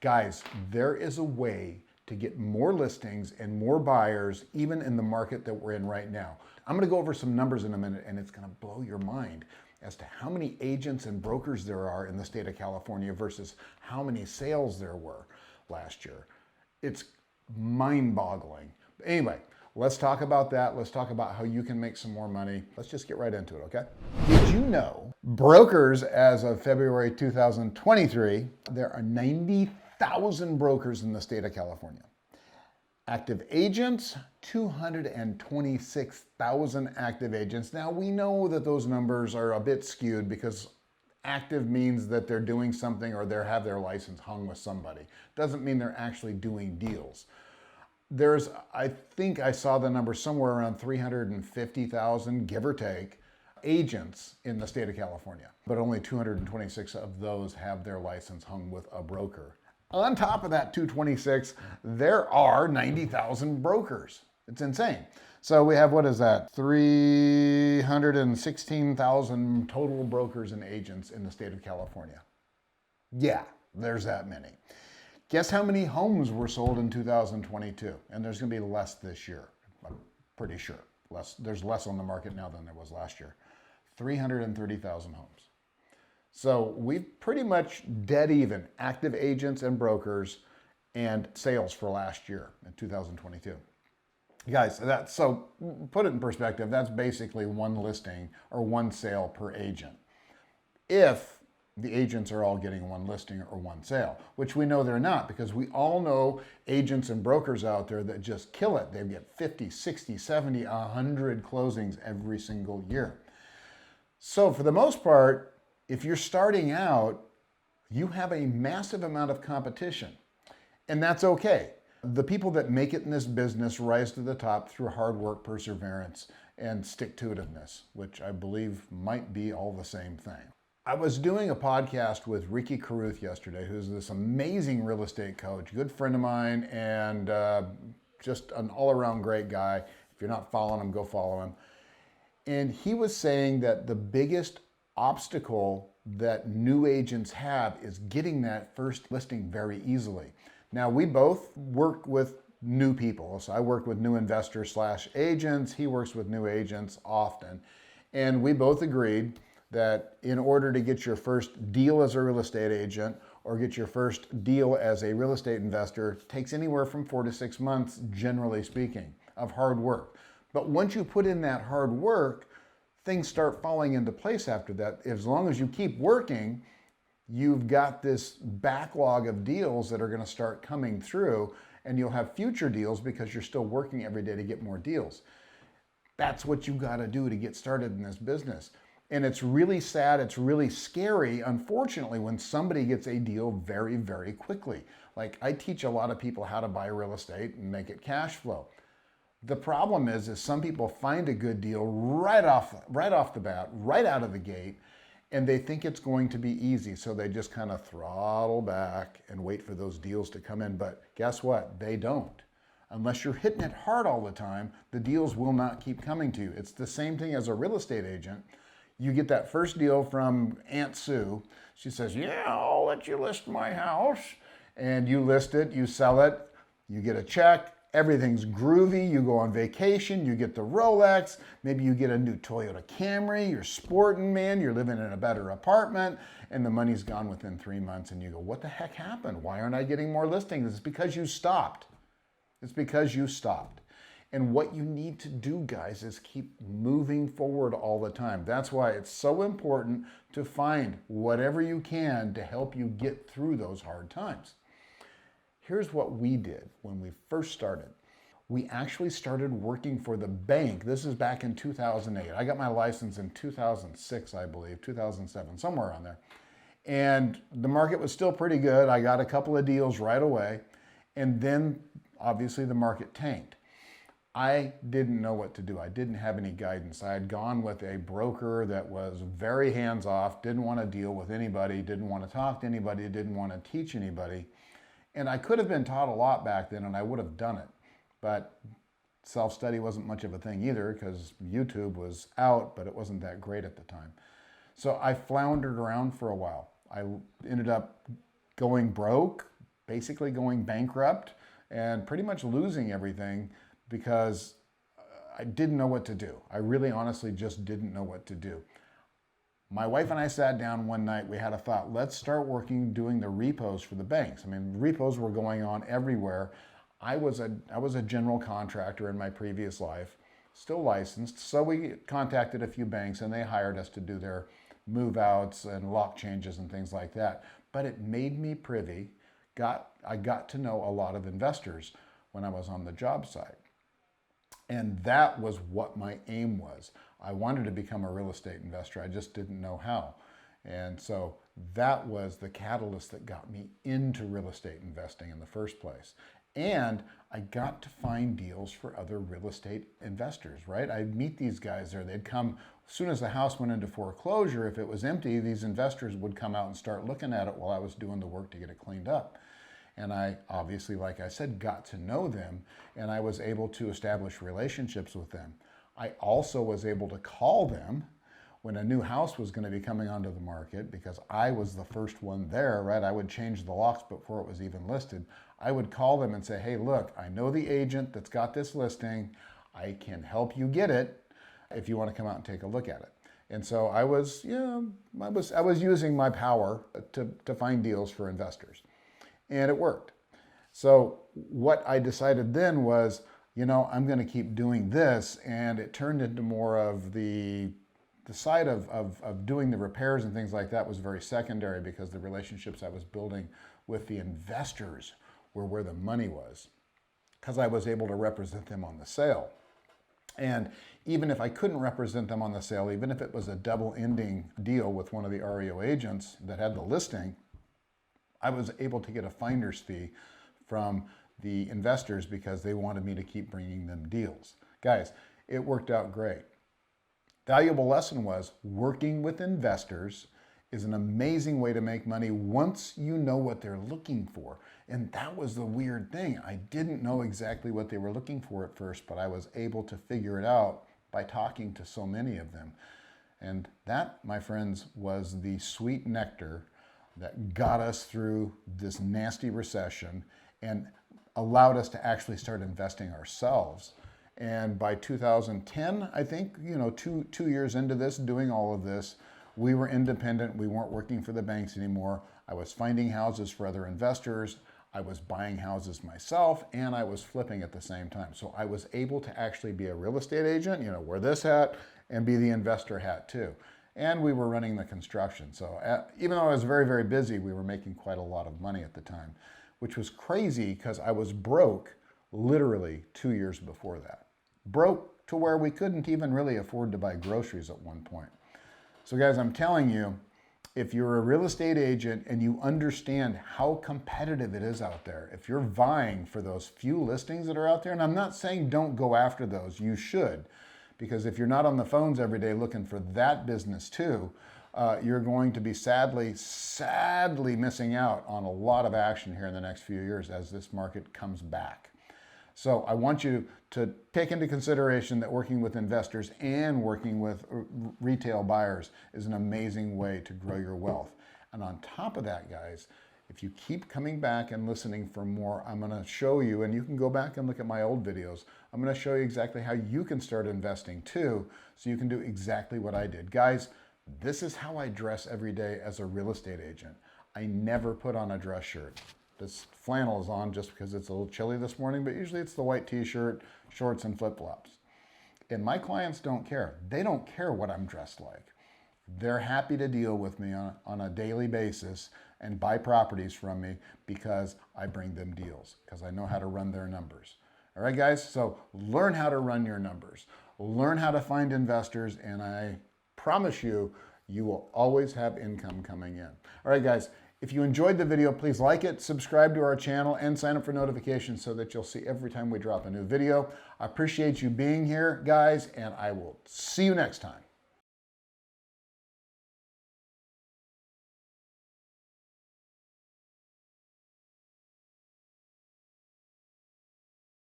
Guys, there is a way to get more listings and more buyers, even in the market that we're in right now. I'm going to go over some numbers in a minute, and it's going to blow your mind as to how many agents and brokers there are in the state of California versus how many sales there were last year. It's mind-boggling. Anyway, let's talk about that. Let's talk about how you can make some more money. Let's just get right into it, okay? Did you know brokers, as of February 2023, there are 90,000 brokers in the state of California. Active agents, 226,000 active agents. Now, we know that those numbers are a bit skewed because active means that they're doing something or they have their license hung with somebody. Doesn't mean they're actually doing deals. I think I saw the number somewhere around 350,000, give or take, agents in the state of California, but only 226 of those have their license hung with a broker. On top of that 226, there are 90,000 brokers. It's insane. So we have, what is that? 316,000 total brokers and agents in the state of California. Yeah, there's that many. Guess how many homes were sold in 2022? And there's going to be less this year. I'm pretty sure. There's less on the market now than there was last year. 330,000 homes. So we've pretty much dead even active agents and brokers and sales for last year in 2022. Guys, so put it in perspective, that's basically one listing or one sale per agent. If the agents are all getting one listing or one sale, which we know they're not, because we all know agents and brokers out there that just kill it. They get 50, 60, 70, 100 closings every single year. So for the most part, if you're starting out, you have a massive amount of competition, and that's okay. The people that make it in this business rise to the top through hard work, perseverance, and stick-to-itiveness, which I believe might be all the same thing. I was doing a podcast with Ricky Carruth yesterday, who's this amazing real estate coach, good friend of mine, and just an all-around great guy. If you're not following him, go follow him. And he was saying that the biggest obstacle that new agents have is getting that first listing very easily. Now, we both work with new people. So I work with new investors / agents. He works with new agents often. And we both agreed that in order to get your first deal as a real estate agent or get your first deal as a real estate investor, it takes anywhere from 4 to 6 months, generally speaking, of hard work. But once you put in that hard work, things start falling into place after that. As long as you keep working, you've got this backlog of deals that are going to start coming through, and you'll have future deals because you're still working every day to get more deals. That's what you got to do to get started in this business. And it's really sad, it's really scary, unfortunately, when somebody gets a deal very, very quickly. Like, I teach a lot of people how to buy real estate and make it cash flow. The problem is some people find a good deal right off the bat, right out of the gate, and they think it's going to be easy. So they just kind of throttle back and wait for those deals to come in. But guess what? They don't. Unless you're hitting it hard all the time, the deals will not keep coming to you. It's the same thing as a real estate agent. You get that first deal from Aunt Sue. She says, yeah, I'll let you list my house. And you list it, you sell it, you get a check. Everything's groovy. You go on vacation, you get the Rolex, maybe you get a new Toyota Camry, you're sporting, man, you're living in a better apartment, and the money's gone within 3 months, and you go, what the heck happened? Why aren't I getting more listings? It's because you stopped. It's because you stopped. And what you need to do, guys, is keep moving forward all the time. That's why it's so important to find whatever you can to help you get through those hard times. Here's what we did when we first started. We actually started working for the bank. This is back in 2008. I got my license in 2006, I believe, 2007, somewhere around there. And the market was still pretty good. I got a couple of deals right away. And then, obviously, the market tanked. I didn't know what to do. I didn't have any guidance. I had gone with a broker that was very hands-off, didn't want to deal with anybody, didn't want to talk to anybody, didn't want to teach anybody. And I could have been taught a lot back then, and I would have done it. But self-study wasn't much of a thing either, because YouTube was out, but it wasn't that great at the time. So I floundered around for a while. I ended up going broke, basically going bankrupt and pretty much losing everything because I didn't know what to do. I really honestly just didn't know what to do. My wife and I sat down one night, we had a thought, let's start doing the repos for the banks. I mean, repos were going on everywhere. I was a general contractor in my previous life, still licensed, so we contacted a few banks and they hired us to do their move outs and lock changes and things like that. But it made me privy, I got to know a lot of investors when I was on the job site. And that was what my aim was. I wanted to become a real estate investor. I just didn't know how. And so that was the catalyst that got me into real estate investing in the first place. And I got to find deals for other real estate investors, right? I'd meet these guys there. They'd come, as soon as the house went into foreclosure, if it was empty, these investors would come out and start looking at it while I was doing the work to get it cleaned up. And I obviously, like I said, got to know them, and I was able to establish relationships with them. I also was able to call them when a new house was going to be coming onto the market, because I was the first one there, right? I would change the locks before it was even listed. I would call them and say, hey, look, I know the agent that's got this listing. I can help you get it if you want to come out and take a look at it. And so I was using my power to find deals for investors. And it worked. So what I decided then was, I'm going to keep doing this, and it turned into more of the side of doing the repairs and things like that was very secondary, because the relationships I was building with the investors were where the money was, because I was able to represent them on the sale. And even if I couldn't represent them on the sale, even if it was a double-ending deal with one of the REO agents that had the listing, I was able to get a finder's fee from the investors because they wanted me to keep bringing them deals. Guys, it worked out great. Valuable lesson was, working with investors is an amazing way to make money once you know what they're looking for. And that was the weird thing. I didn't know exactly what they were looking for at first, but I was able to figure it out by talking to so many of them. And that, my friends, was the sweet nectar that got us through this nasty recession and allowed us to actually start investing ourselves. And by 2010, I think, 2 years into this, doing all of this, we were independent. We weren't working for the banks anymore. I was finding houses for other investors. I was buying houses myself, and I was flipping at the same time. So I was able to actually be a real estate agent, wear this hat, and be the investor hat too. And we were running the construction. So even though I was very, very busy, we were making quite a lot of money at the time, which was crazy because I was broke literally 2 years before that. Broke to where we couldn't even really afford to buy groceries at one point. So guys, I'm telling you, if you're a real estate agent and you understand how competitive it is out there, if you're vying for those few listings that are out there, and I'm not saying don't go after those, you should. Because if you're not on the phones every day looking for that business too, you're going to be sadly missing out on a lot of action here in the next few years as this market comes back. So I want you to take into consideration that working with investors and working with retail buyers is an amazing way to grow your wealth. And on top of that, guys, if you keep coming back and listening for more, I'm going to show you, and you can go back and look at my old videos, I'm going to show you exactly how you can start investing too, so you can do exactly what I did. Guys, this is how I dress every day as a real estate agent. I never put on a dress shirt. This flannel is on just because it's a little chilly this morning, but usually it's the white t-shirt, shorts, and flip-flops. And my clients don't care. They don't care what I'm dressed like. They're happy to deal with me on a daily basis and buy properties from me because I bring them deals, because I know how to run their numbers. All right, guys, so learn how to run your numbers. Learn how to find investors, and I promise you, you will always have income coming in. All right, guys, if you enjoyed the video, please like it, subscribe to our channel, and sign up for notifications so that you'll see every time we drop a new video. I appreciate you being here, guys, and I will see you next time.